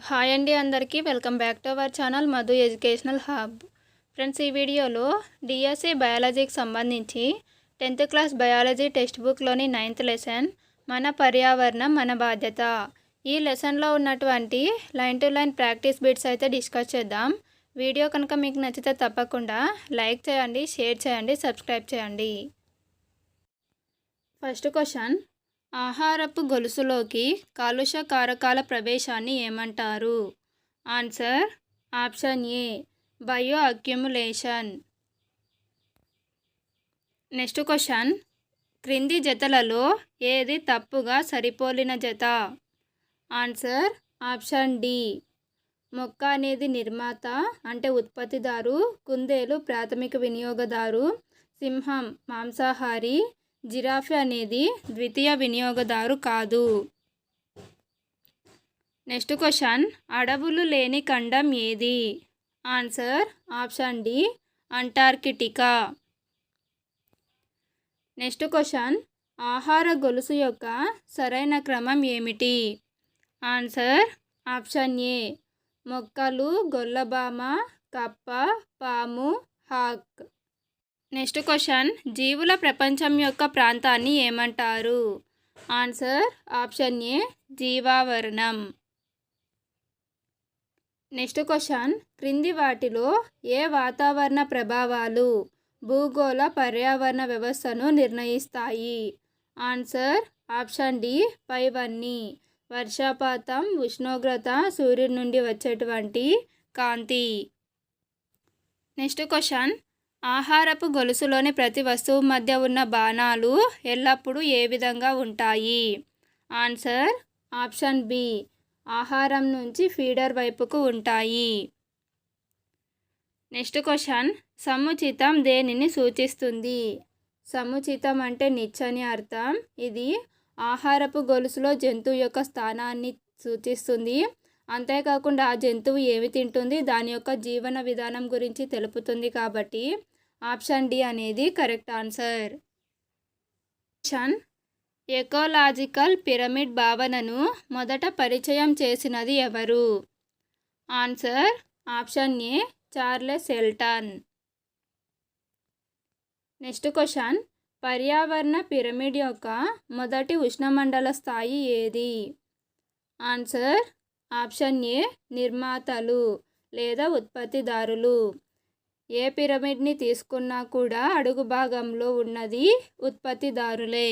Hi అండి అందరికీ welcome back to our channel Madhu educational hub. Friends, ఈ వీడియోలో డిఎస్సి బయాలజీకి సంబంధించి 10th క్లాస్ బయాలజీ టెక్స్ట్ బుక్లోని 9th లెసన్ మన పర్యావరణం మన బాధ్యత, ఈ లెసన్లో ఉన్నటువంటి line to line practice bits అయితే డిస్కస్ చేద్దాం. వీడియో కనుక మీకు నచ్చితే తప్పకుండా లైక్ చేయండి, షేర్ చేయండి, సబ్స్క్రైబ్ చేయండి. ఫస్ట్ క్వశ్చన్, ఆహారపు గొలుసులోకి కాలుష్య కారకాల ప్రవేశాన్ని ఏమంటారు? ఆన్సర్ ఆప్షన్ ఏ బయో అక్యుములేషన్. నెక్స్ట్ క్వశ్చన్, క్రింది జతలలో ఏది తప్పుగా సరిపోలిన జత? ఆన్సర్ ఆప్షన్ డి మొక్క అనేది నిర్మాత అంటే ఉత్పత్తిదారు, కుందేలు ప్రాథమిక వినియోగదారు, సింహం మాంసాహారి, జిరాఫీ అనేది ద్వితీయ వినియోగదారు కాదు. నెక్స్ట్ క్వశ్చన్, అడవులు లేని ఖండం ఏది? Answer option D Antarctica. Next question, ఆహార గొలుసు యొక్క సరైన క్రమం ఏమిటి? ఆన్సర్ ఆప్షన్ ఏ మొక్కలు, గొల్లభామ, కప్ప, పాము, హాక్. నెక్స్ట్ క్వశ్చన్, జీవుల ప్రపంచం యొక్క ప్రాంతాన్ని ఏమంటారు? ఆన్సర్ ఆప్షన్ ఏ జీవావరణం. నెక్స్ట్ క్వశ్చన్, క్రింది వాటిలో ఏ వాతావరణ ప్రభావాలు భూగోళ పర్యావరణ వ్యవస్థను నిర్ణయిస్తాయి? ఆన్సర్ ఆప్షన్ డి పైవన్నీ: వర్షపాతం, ఉష్ణోగ్రత, సూర్యుడి నుండి వచ్చేటువంటి కాంతి. నెక్స్ట్ క్వశ్చన్, ఆహారపు గొలుసులోని ప్రతి వస్తువు మధ్య ఉన్న బాణాలు ఎల్లప్పుడూ ఏ విధంగా ఉంటాయి? ఆన్సర్ ఆప్షన్ బి ఆహారం నుంచి ఫీడర్ వైపుకు ఉంటాయి. నెక్స్ట్ క్వశ్చన్, సముచితం దేనిని సూచిస్తుంది? సముచితం అంటే నిచ్చని అర్థం. ఇది ఆహారపు గొలుసులో జంతువు యొక్క స్థానాన్ని సూచిస్తుంది. అంతేకాకుండా ఆ జంతువు ఏమి తింటుంది, దాని యొక్క జీవన విధానం గురించి తెలుపుతుంది. కాబట్టి ఆప్షన్ డి అనేది correct answer. Question, ecological pyramid భావనను మొదట పరిచయం చేసినది ఎవరు? ఆన్సర్ ఆప్షన్ ఏ చార్లెస్ ఎల్టన్. నెక్స్ట్ క్వశ్చన్, పర్యావరణ పిరమిడ్ యొక్క మొదటి ఉష్ణమండల స్థాయి ఏది? ఆన్సర్ ఆప్షన్ ఏ నిర్మాతలు లేదా ఉత్పత్తిదారులు. ఏ పిరమిడ్ని తీసుకున్నా కూడా అడుగు భాగంలో ఉన్నది ఉత్పత్తిదారులే.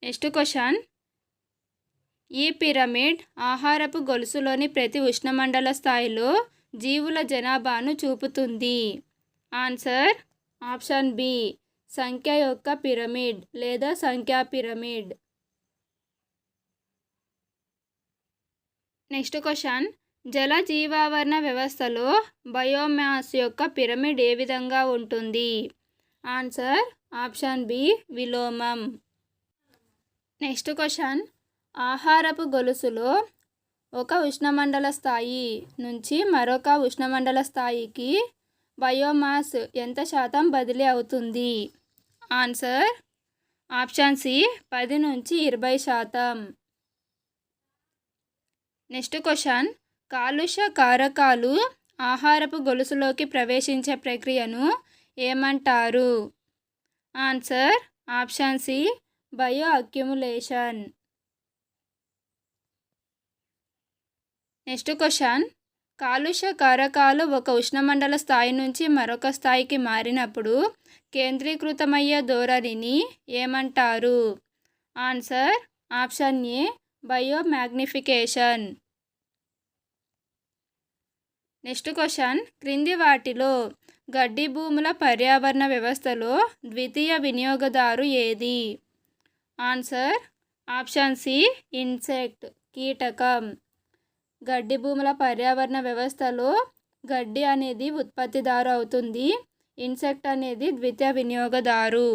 నెక్స్ట్ క్వశ్చన్, ఈ పిరమిడ్ ఆహారపు గొలుసులోని ప్రతి ఉష్ణమండల స్థాయిలో జీవుల జనాభాను చూపుతుంది. ఆన్సర్ ఆప్షన్ బి సంఖ్య యొక్క పిరమిడ్ లేదా సంఖ్యా పిరమిడ్. నెక్స్ట్ క్వశ్చన్, జల జీవావరణ వ్యవస్థలో బయోమాస్ యొక్క పిరమిడ్ ఏ విధంగా ఉంటుంది? ఆన్సర్ ఆప్షన్ బి విలోమం. నెక్స్ట్ క్వశ్చన్, ఆహారపు గొలుసులో ఒక ఉష్ణమండల స్థాయి నుంచి మరొక ఉష్ణమండల స్థాయికి బయోమాస్ ఎంత శాతం బదిలీ అవుతుంది? ఆన్సర్ ఆప్షన్ సి 10 నుంచి 20%. నెక్స్ట్ క్వశ్చన్, కాలుష్య కారకాలు ఆహారపు గొలుసులోకి ప్రవేశించే ప్రక్రియను ఏమంటారు? Answer option C bioaccumulation. Next question, కాలుష్య కారకాలు ఒక ఉష్ణమండల స్థాయి నుంచి మరొక స్థాయికి మారినప్పుడు కేంద్రీకృతమయ్యే ధోరణిని ఏమంటారు? ఆన్సర్ ఆప్షన్ ఏ బయో మ్యాగ్నిఫికేషన్. నెక్స్ట్ క్వశ్చన్, క్రింది వాటిలో గడ్డి భూముల పర్యావరణ వ్యవస్థలో ద్వితీయ వినియోగదారు ఏది? ఆన్సర్ ఆప్షన్ సి ఇన్సెక్ట్ కీటకం. గడ్డి భూముల పర్యావరణ వ్యవస్థలో గడ్డి అనేది ఉత్పత్తిదారు అవుతుంది, ఇన్సెక్ట్ అనేది ద్వితీయ వినియోగదారు.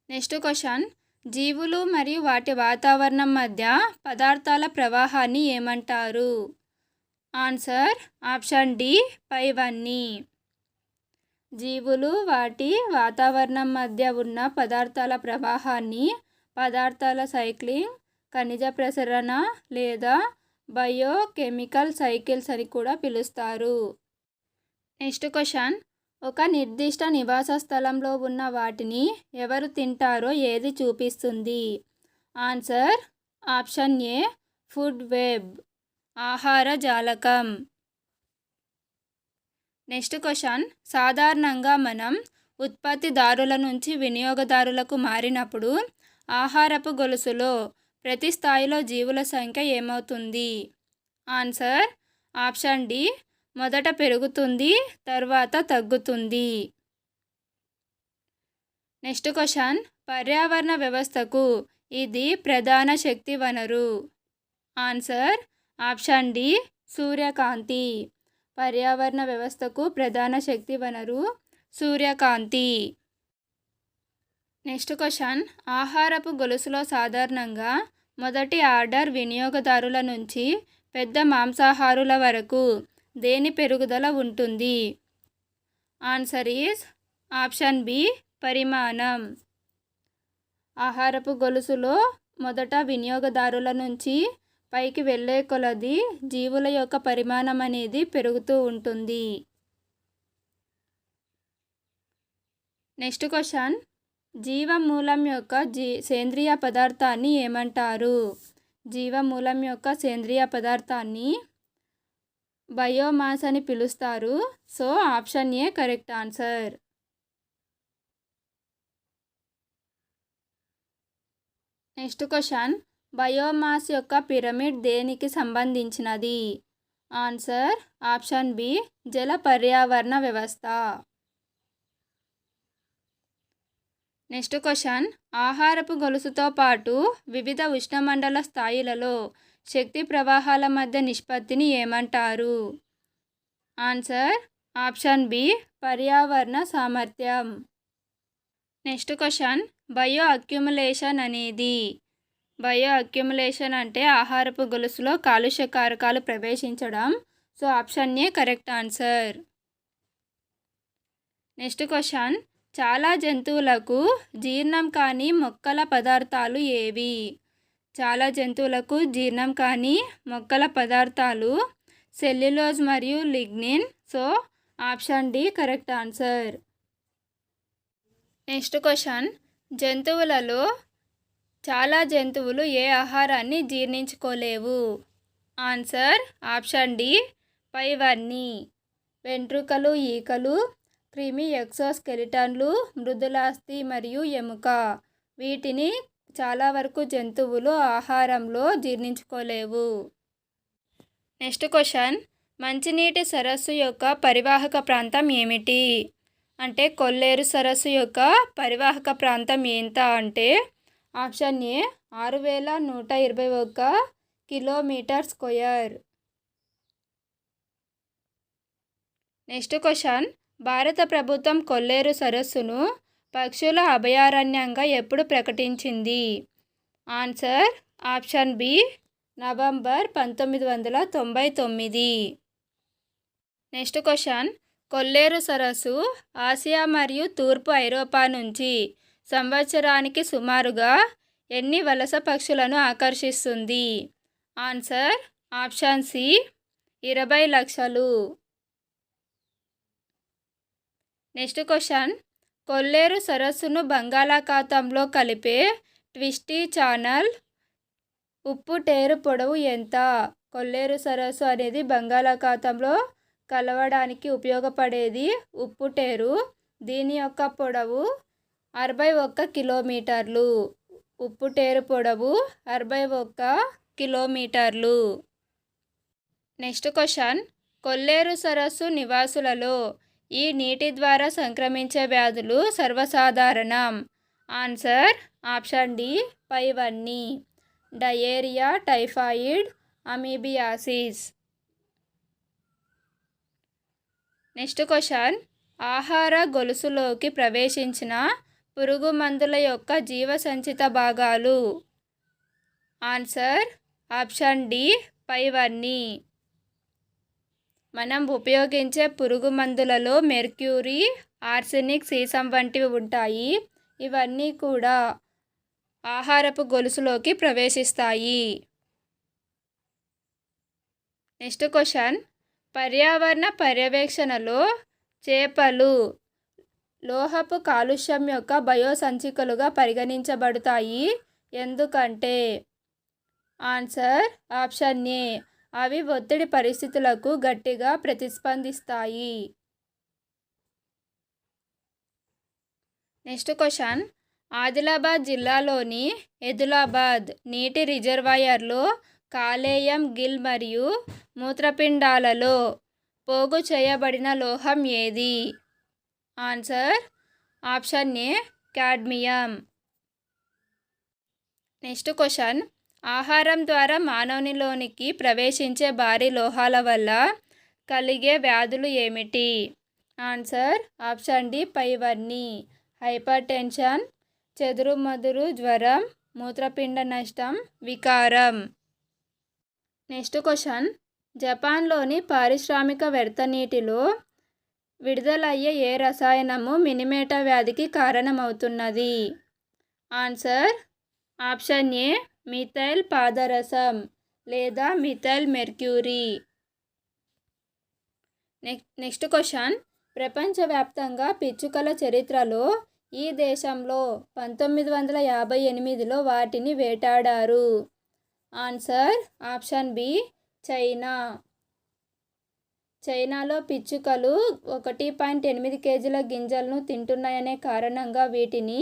నెక్స్ట్ క్వశ్చన్, జీవులు మరియు వాటి వాతావరణం మధ్య పదార్థాల ప్రవాహాన్ని ఏమంటారు? ఆన్సర్ ఆప్షన్ డి పైవన్నీ. జీవులు వాటి వాతావరణం మధ్య ఉన్న పదార్థాల ప్రవాహాన్ని, పదార్థాల సైక్లింగ్, ఖనిజ ప్రసరణ లేదా బయోకెమికల్ సైకిల్స్ అని కూడా పిలుస్తారు. నెక్స్ట్ క్వశ్చన్, ఒక నిర్దిష్ట నివాస స్థలంలో ఉన్న వాటిని ఎవరు తింటారో ఏది చూపిస్తుంది? ఆన్సర్ ఆప్షన్ ఏ ఫుడ్ వెబ్, ఆహార జాలకం. నెక్స్ట్ క్వశ్చన్, సాధారణంగా మనం ఉత్పత్తిదారుల నుంచి వినియోగదారులకు మారినప్పుడు ఆహారపు గొలుసులో ప్రతి స్థాయిలో జీవుల సంఖ్య ఏమవుతుంది? ఆన్సర్ ఆప్షన్ డి మొదట పెరుగుతుంది, తర్వాత తగ్గుతుంది. నెక్స్ట్ క్వశ్చన్, పర్యావరణ వ్యవస్థకు ఇది ప్రధాన శక్తి వనరు. ఆన్సర్ ఆప్షన్ డి సూర్యకాంతి. పర్యావరణ వ్యవస్థకు ప్రధాన శక్తి వనరు సూర్యకాంతి. నెక్స్ట్ క్వశ్చన్, ఆహారపు గొలుసులో సాధారణంగా మొదటి ఆర్డర్ వినియోగదారుల నుంచి పెద్ద మాంసాహారుల వరకు దేని పెరుగుదల ఉంటుంది? ఆన్సర్ ఈజ్ ఆప్షన్ బి పరిమాణం. ఆహారపు గొలుసులో మొదట వినియోగదారుల నుంచి పైకి వెళ్ళే కొలది జీవుల యొక్క పరిమాణం అనేది పెరుగుతూ ఉంటుంది. నెక్స్ట్ క్వశ్చన్, జీవమూలం యొక్క సేంద్రియ పదార్థాన్ని ఏమంటారు? జీవమూలం యొక్క సేంద్రియ పదార్థాన్ని బయోమాస్ అని పిలుస్తారు. So option A correct answer. Next question, biomass యొక్క పిరమిడ్ దేనికి సంబంధించినది? ఆన్సర్ ఆప్షన్ బి జల పర్యావరణ వ్యవస్థ. నెక్స్ట్ క్వశ్చన్, ఆహారపు గొలుసుతో పాటు వివిధ ఉష్ణమండల స్థాయిలలో శక్తి ప్రవాహాల మధ్య నిష్పత్తిని ఏమంటారు? ఆన్సర్ ఆప్షన్ బి పర్యావరణ సామర్థ్యం. నెక్స్ట్ క్వశ్చన్, బయో అక్యుములేషన్ అనేది? బయో అక్యుములేషన్ అంటే ఆహారపు గొలుసులో కాలుష్య కారకాలు ప్రవేశించడం. So option A correct answer. Next question, చాలా జంతువులకు జీర్ణం కాని మొక్కల పదార్థాలు ఏవి? చాలా జంతువులకు జీర్ణం కాని మొక్కల పదార్థాలు సెల్యులోజ్ మరియు lignin. So option D correct answer. Next question, జంతువులలో చాలా జంతువులు ఏ ఆహారాన్ని జీర్ణించుకోలేవు? ఆన్సర్ ఆప్షన్ డి పైవన్నీ. వెంట్రుకలు, ఈకలు, క్రిమి ఎక్సోస్కెలిటన్లు, మృదులాస్థి మరియు ఎముక, వీటిని చాలా వరకు జంతువులు ఆహారంలో జీర్ణించుకోలేవు. నెక్స్ట్ క్వశ్చన్, మంచినీటి సరస్సు యొక్క పరివాహక ప్రాంతం ఏమిటి? అంటే కొల్లేరు సరస్సు యొక్క పరివాహక ప్రాంతం ఎంత అంటే option A 6121 kilometre square. Next question, భారత ప్రభుత్వం కొల్లేరు సరస్సును పక్షుల అభయారణ్యంగా ఎప్పుడు ప్రకటించింది? Answer option B November 1999. Next question, Kolleru సరస్సు ఆసియా మరియు తూర్పు ఐరోపా నుంచి సంవత్సరానికి సుమారుగా ఎన్ని వలస పక్షులను ఆకర్షిస్తుంది? ఆన్సర్ ఆప్షన్ సి 20 లక్షలు. నెక్స్ట్ క్వశ్చన్, కొల్లేరు సరస్సును బంగాళాఖాతంలో కలిపే ట్విస్టీ ఛానల్ ఉప్పుటేరు పొడవు ఎంత? కొల్లేరు సరస్సు అనేది బంగాళాఖాతంలో కలవడానికి ఉపయోగపడేది ఉప్పుటేరు. దీని యొక్క పొడవు 61 కిలోమీటర్లు. ఉప్పుటేరు పొడవు 61 కిలోమీటర్లు. నెక్స్ట్ క్వశ్చన్, కొల్లేరు సరస్సు నివాసులలో ఈ నీటి ద్వారా సంక్రమించే వ్యాధులు సర్వసాధారణం. ఆన్సర్ ఆప్షన్ డి పైవన్నీ. Diarrhoea, typhoid, amoebiasis. Next question, ఆహార గొలుసులోకి ప్రవేశించిన పురుగు మందుల యొక్క జీవసంచిత భాగాలు. ఆన్సర్ ఆప్షన్ డి పైవన్నీ. మనం ఉపయోగించే పురుగు మందులలో మెర్క్యూరీ, ఆర్సెనిక్, సీసం వంటివి ఉంటాయి. ఇవన్నీ కూడా ఆహారపు గొలుసులోకి ప్రవేశిస్తాయి. నెక్స్ట్ క్వశ్చన్, పర్యావరణ పర్యవేక్షణలో చేపలు లోహపు కాలుష్యం యొక్క బయోసంచికలుగా పరిగణించబడతాయి ఎందుకంటే? ఆన్సర్ ఆప్షన్ ఏ, అవి ఒత్తిడి పరిస్థితులకు గట్టిగా ప్రతిస్పందిస్తాయి. నెక్స్ట్ క్వశ్చన్, ఆదిలాబాద్ జిల్లాలోని ఎదులాబాద్ నీటి రిజర్వాయర్లో కాలేయం, గిల్ మరియు మూత్రపిండాలలో పోగు చేయబడిన లోహం ఏది? ఆన్సర్ ఆప్షన్ ఏ, కాడ్మియం. నెక్స్ట్ క్వశ్చన్, ఆహారం ద్వారా మానవునిలోనికి ప్రవేశించే భారీ లోహాల వల్ల కలిగే వ్యాధులు ఏమిటి? ఆన్సర్ ఆప్షన్ డి, పైవన్నీ. హైపర్ టెన్షన్, చెదురుమదురు జ్వరం, మూత్రపిండ నష్టం, వికారం. నెక్స్ట్ క్వశ్చన్, జపాన్లోని పారిశ్రామిక వ్యర్థ నీటిలో విడుదలయ్యే ఏ రసాయనము మినిమేటా వ్యాధికి కారణమవుతున్నది? ఆన్సర్ ఆప్షన్ ఏ, మిథైల్ పాదరసం లేదా మిథైల్ మెర్క్యూరీ. నెక్స్ట్ క్వశ్చన్, ప్రపంచవ్యాప్తంగా పిచ్చుకల చరిత్రలో ఈ దేశంలో 1958లో వాటిని వేటాడారు? Answer option B, China. చైనాలో పిచ్చుకలు 1.8 కేజీల గింజలను తింటున్నాయనే కారణంగా వీటిని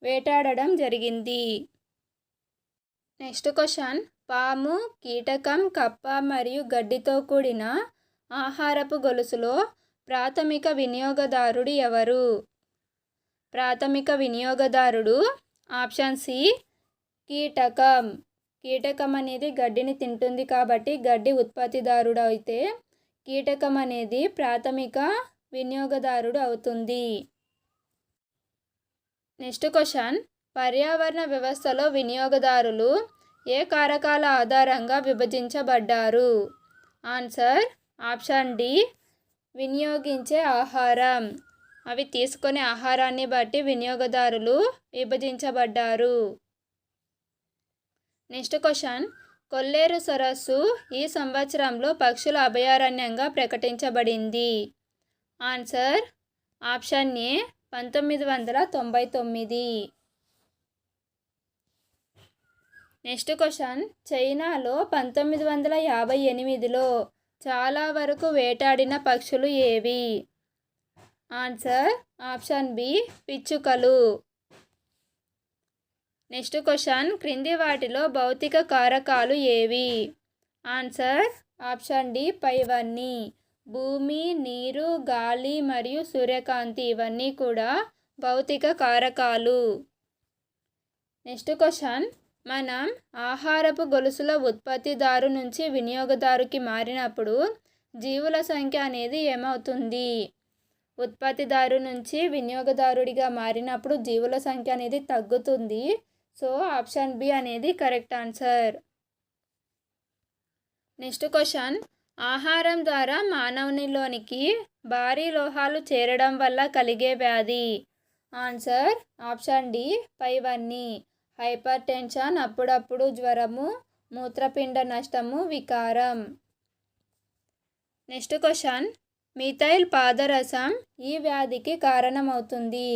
వేటాడడం జరిగింది. నెక్స్ట్ క్వశ్చన్, పాము, కీటకం, కప్ప మరియు గడ్డితో కూడిన ఆహారపు గొలుసులో ప్రాథమిక వినియోగదారుడు ఎవరు? ప్రాథమిక వినియోగదారుడు ఆప్షన్ సి, కీటకం. కీటకం అనేది గడ్డిని తింటుంది కాబట్టి గడ్డి ఉత్పత్తిదారుడు అయితే కీటకం అనేది ప్రాథమిక వినియోగదారుడు అవుతుంది. నెక్స్ట్ క్వశ్చన్, పర్యావరణ వ్యవస్థలో వినియోగదారులు ఏ కారకాల ఆధారంగా విభజించబడ్డారు? ఆన్సర్ ఆప్షన్ డి, వినియోగించే ఆహారం. అవి తీసుకునే ఆహారాన్ని బట్టి వినియోగదారులు విభజించబడ్డారు. నెక్స్ట్ క్వశ్చన్, కొల్లేరు సరస్సు ఈ సంవత్సరంలో పక్షుల అభయారణ్యంగా ప్రకటించబడింది? Answer option A, 1999. Next question, చైనాలో 1958లో చాలా వరకు వేటాడిన పక్షులు ఏవి? ఆన్సర్ ఆప్షన్ బి, పిచ్చుకలు. నెక్స్ట్ క్వశ్చన్, క్రింది వాటిలో భౌతిక కారకాలు ఏవి? ఆన్సర్ ఆప్షన్ డి, పైవన్నీ. భూమి, నీరు, గాలి మరియు సూర్యకాంతి ఇవన్నీ కూడా భౌతిక కారకాలు. నెక్స్ట్ క్వశ్చన్, మనం ఆహారపు గొలుసుల ఉత్పత్తిదారు నుంచి వినియోగదారుకి మారినప్పుడు జీవుల సంఖ్య అనేది ఏమవుతుంది? ఉత్పత్తిదారు నుంచి వినియోగదారుడిగా మారినప్పుడు జీవుల సంఖ్య అనేది తగ్గుతుంది. సో ఆప్షన్ బి అనేది కరెక్ట్ ఆన్సర్. నెక్స్ట్ క్వశ్చన్, ఆహారం ద్వారా మానవునిలోనికి భారీ లోహాలు చేరడం వల్ల కలిగే వ్యాధి? ఆన్సర్ ఆప్షన్ డి, పైవన్నీ. హైపర్ టెన్షన్, అప్పుడప్పుడు జ్వరము, మూత్రపిండ నష్టము, వికారం. నెక్స్ట్ క్వశ్చన్, మిథైల్ పాదరసం ఈ వ్యాధికి కారణమవుతుంది?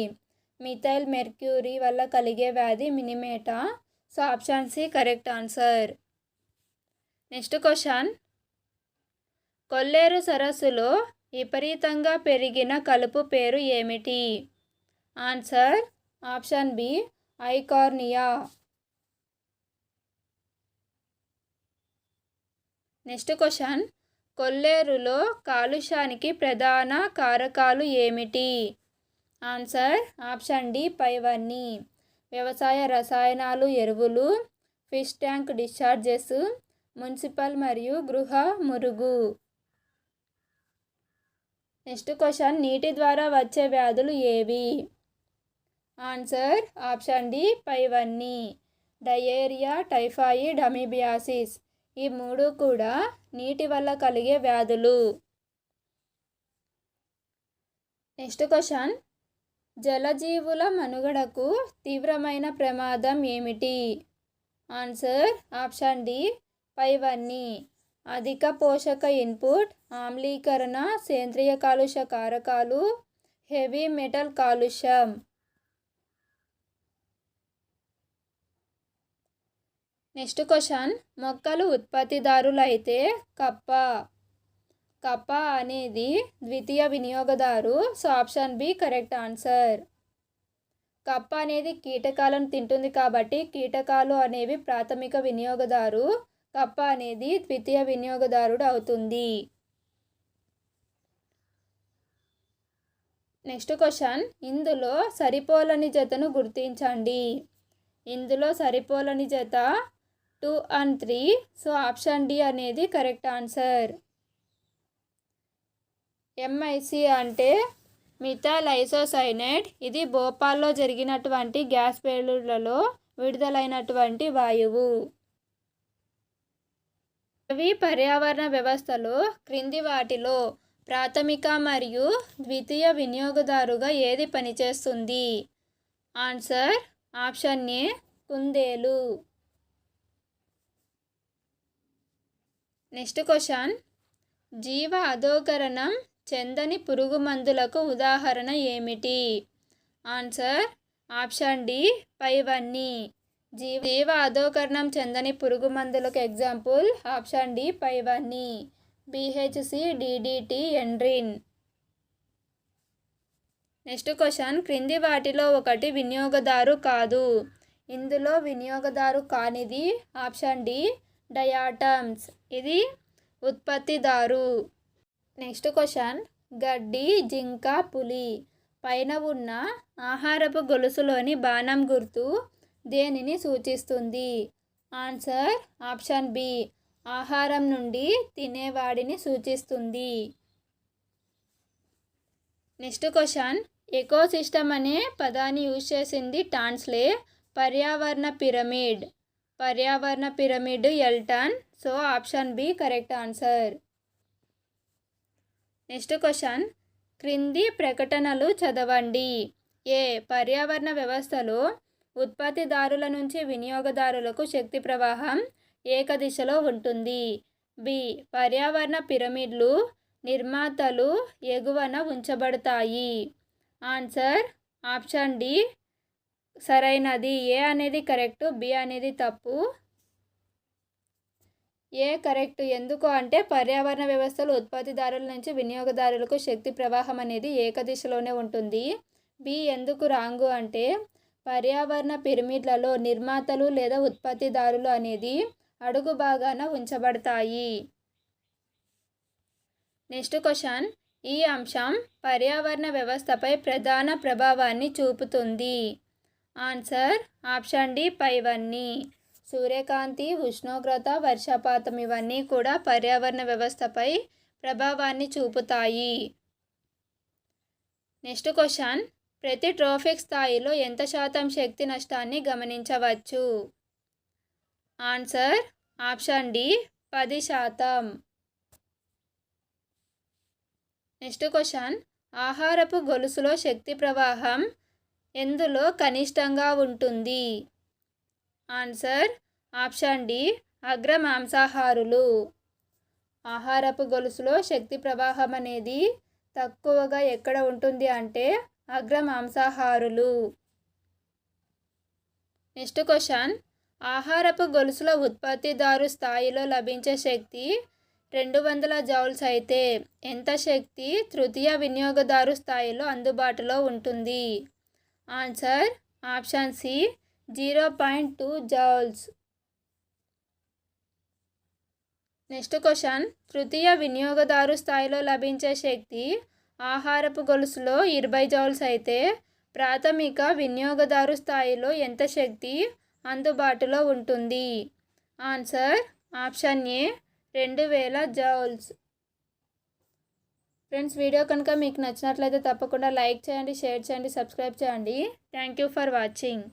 మిథైల్ మెర్క్యూరీ వల్ల కలిగే వ్యాధి Minamata. So option C correct answer. Next question, Kolleru సరస్సులో విపరీతంగా పెరిగిన కలుపు పేరు ఏమిటి? Answer option B, Eichhornia. Next question, కొల్లేరులో కాలుష్యానికి ప్రధాన కారకాలు ఏమిటి? ఆన్సర్ ఆప్షన్ డి, పైవన్నీ. వ్యవసాయ రసాయనాలు, ఎరువులు, ఫిష్ ట్యాంక్ డిశ్చార్జెస్, మున్సిపల్ మరియు గృహ మురుగు. నెక్స్ట్ క్వశ్చన్, నీటి ద్వారా వచ్చే వ్యాధులు ఏవి? ఆన్సర్ ఆప్షన్ డి, పైవన్నీ. డయేరియా, టైఫాయిడ్, అమీబియాసిస్ ఈ మూడు కూడా నీటి వల్ల కలిగే వ్యాధులు. నెక్స్ట్ క్వశ్చన్, జలజీవుల మనుగడకు తీవ్రమైన ప్రమాదం ఏమిటి? ఆన్సర్ ఆప్షన్ డి పైవన్నీ. అధిక పోషక ఇన్పుట్, ఆమ్లీకరణ, సేంద్రియ కాలుష్య కారకాలు, హెవీ మెటల్ కాలుష్యం. నెక్స్ట్ క్వశ్చన్, మొక్కలు ఉత్పత్తిదారులు అయితే కప్ప అనేది ద్వితీయ వినియోగదారు. So option B correct answer. కప్ప అనేది కీటకాలను తింటుంది కాబట్టి కీటకాలు అనేవి ప్రాథమిక వినియోగదారు, కప్ప అనేది ద్వితీయ వినియోగదారుడు అవుతుంది. నెక్స్ట్ క్వశ్చన్, ఇందులో సరిపోలని జతను గుర్తించండి. ఇందులో సరిపోలని జత 2 and 3. సో ఆప్షన్ డి అనేది కరెక్ట్ ఆన్సర్. ఎంఐసి అంటే మిథైల్ ఐసోసైనేట్. ఇది భోపాల్లో జరిగినటువంటి గ్యాస్ పేలుళ్లలో విడుదలైనటువంటి వాయువు. అవి పర్యావరణ వ్యవస్థలో క్రింది వాటిలో ప్రాథమిక మరియు ద్వితీయ వినియోగదారుగా ఏది పనిచేస్తుంది? ఆన్సర్ ఆప్షన్ ఏ కుందేలు. నెక్స్ట్ క్వశ్చన్, జీవ అధోకరణం చెందని పురుగు మందులకు ఉదాహరణ ఏమిటి? ఆన్సర్ ఆప్షన్ డి పైవన్నీ. జీవ అధోకరణం చెందని పురుగు మందులకు ఎగ్జాంపుల్ ఆప్షన్ డి పైవన్నీ. BHC, DDT, endrin. Next question, క్రింది వాటిలో ఒకటి వినియోగదారు కాదు. ఇందులో వినియోగదారు కానిది ఆప్షన్ డి డయాటమ్స్. ఇది ఉత్పత్తిదారు. నెక్స్ట్ క్వశ్చన్, గడ్డి, జింక, పులి పైన ఉన్న ఆహారపు గొలుసులోని బాణం గుర్తు దేనిని సూచిస్తుంది? ఆన్సర్ ఆప్షన్ బి ఆహారం నుండి తినేవాడిని సూచిస్తుంది. నెక్స్ట్ క్వశ్చన్, ఎకోసిస్టమ్ అనే పదాన్ని యూజ్ చేసింది టాన్స్లే. పర్యావరణ pyramid Elton. So option B correct answer. Next question, క్రింది ప్రకటనలు చదవండి. ఏ పర్యావరణ వ్యవస్థలో ఉత్పత్తిదారుల నుంచి వినియోగదారులకు శక్తి ప్రవాహం ఏకదిశలో ఉంటుంది. బి పర్యావరణ పిరమిడ్లు నిర్మాతలు ఎగువన ఉంచబడతాయి. ఆన్సర్ ఆప్షన్ డి సరైనది. ఏ అనేది కరెక్ట్, బి అనేది తప్పు. ఏ కరెక్ట్. ఎందుకు అంటే పర్యావరణ వ్యవస్థలు ఉత్పత్తిదారుల నుంచి వినియోగదారులకు శక్తి ప్రవాహం అనేది ఏకదిశలోనే ఉంటుంది. బి ఎందుకు రాంగు అంటే పర్యావరణ పిరమిడ్లలో నిర్మాతలు లేదా ఉత్పత్తిదారులు అనేది అడుగు భాగాన ఉంచబడతాయి. నెక్స్ట్ క్వశ్చన్, ఈ అంశం పర్యావరణ వ్యవస్థపై ప్రధాన ప్రభావాన్ని చూపుతుంది. ఆన్సర్ ఆప్షన్ డి పైవన్నీ. సూర్యకాంతి, ఉష్ణోగ్రత, వర్షపాతం ఇవన్నీ కూడా పర్యావరణ వ్యవస్థపై ప్రభావాన్ని చూపుతాయి. నెక్స్ట్ క్వశ్చన్, ప్రతి ట్రోఫిక్ స్థాయిలో ఎంత శాతం శక్తి నష్టాన్ని గమనించవచ్చు? Answer option D 10%. Next question, ఆహారపు గొలుసులో శక్తి ప్రవాహం ఎందులో కనిష్టంగా ఉంటుంది? ఆన్సర్ ఆప్షన్ డి అగ్ర మాంసాహారులు. ఆహారపు గొలుసులో శక్తి ప్రవాహం అనేది తక్కువగా ఎక్కడ ఉంటుంది అంటే అగ్ర మాంసాహారులు. నెక్స్ట్ క్వశ్చన్, ఆహారపు గొలుసుల ఉత్పత్తిదారు స్థాయిలో లభించే శక్తి 200 జౌల్స్ అయితే ఎంత శక్తి తృతీయ వినియోగదారు స్థాయిలో అందుబాటులో ఉంటుంది? Answer option C 0.2 joules. Next question, తృతీయ వినియోగదారు స్థాయిలో లభించే శక్తి ఆహారపు గొలుసులో 20 జౌల్స్ అయితే ప్రాథమిక వినియోగదారు స్థాయిలో ఎంత శక్తి అందుబాటులో ఉంటుంది? ఆన్సర్ ఆప్షన్ ఏ 2000 జౌల్స్. ఫ్రెండ్స్, వీడియో కనుక మీకు నచ్చినట్లయితే తప్పకుండా లైక్ చేయండి, షేర్ చేయండి, సబ్స్క్రైబ్ చేయండి. Thank you for watching.